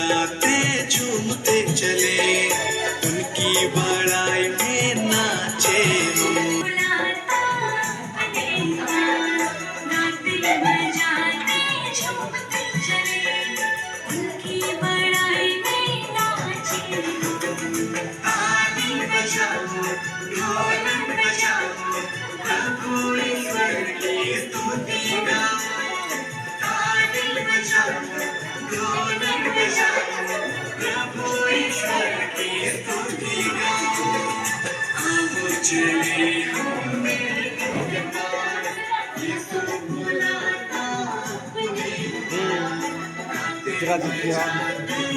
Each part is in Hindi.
बुलाते झूमते चले, उनकी बड़ाई में नाचे हम। चले हम उनकी बड़ाई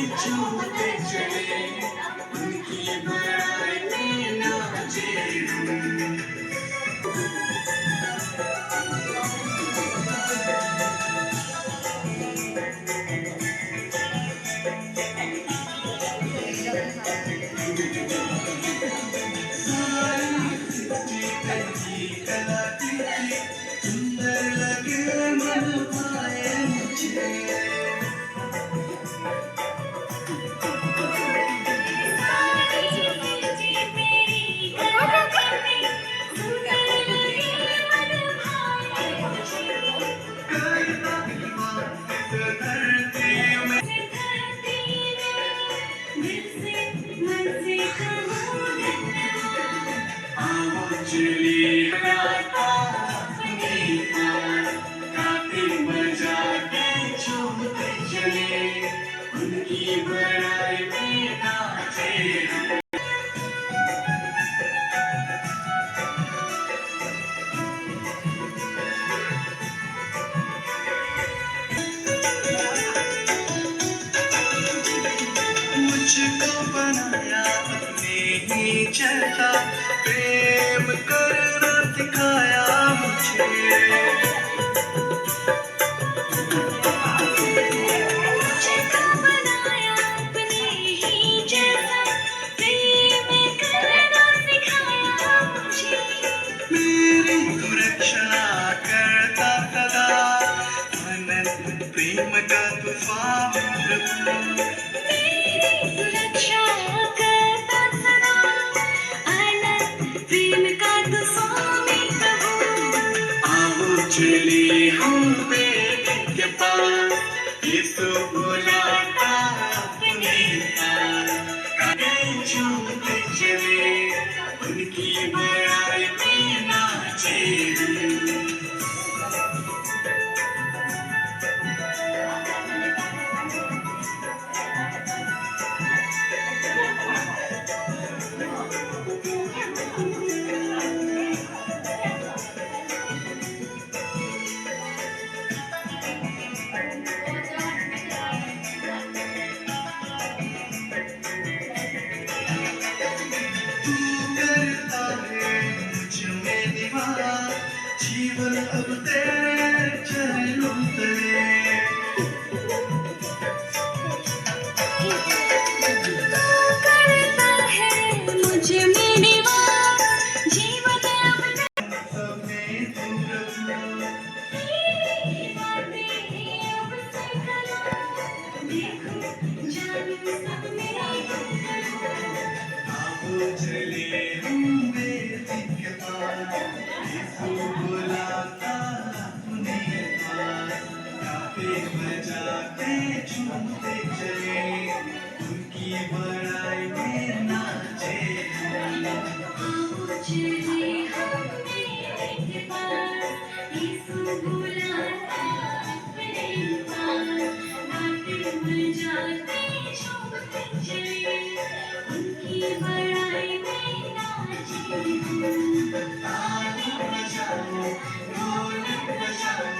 में नाचे हम। उनकी बड़ाई में नाचे हम। मुझको बनाया अपने ही जैसा, प्रेम करना सिखाया मुझे। प्रेम का तूफान सुरक्षा करता सदा, आनंद प्रेम का तूफान आओ चले हम बेटे के पास, यीशु बुलाता अपने पास। झूमते चले उनकी बड़ाई में नाचे हम। जीवन अब तेरे चरणों तले, करता है मुझ में निवास, जीवन अब सब में तू प्रभु, तेरी बातें अब से करो, देखो जानू सब मेरा आओ चले हम बेटी के पास, यीशु बुलाता अपने पास। गाते बजाते झूमते चले, उनकी बड़ाई में नाचे हम। आओ चले हम बेटे के पास, यीशु बुलाता अपने पास। गाते बजाते झूमते चले, उनकी बड़ाई में नाचे हम। ताली बजाओ, ढोल बजाओ,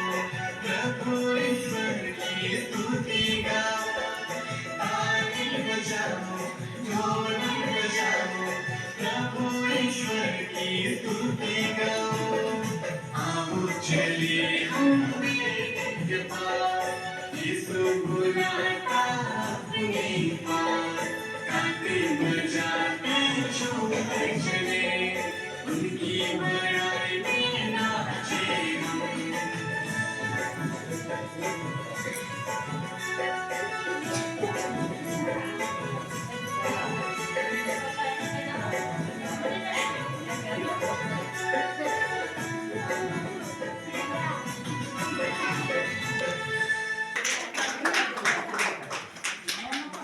प्रभु ईश्वर की स्तुति गाओ। ताली बजाओ, ढोल बजाओ, प्रभु ईश्वर की स्तुति गाओ। आओ चले हम बेटे के पास, यीशु बुलाता अपने पास। गाते बजाते झूमते चले, उनकी बड़ाई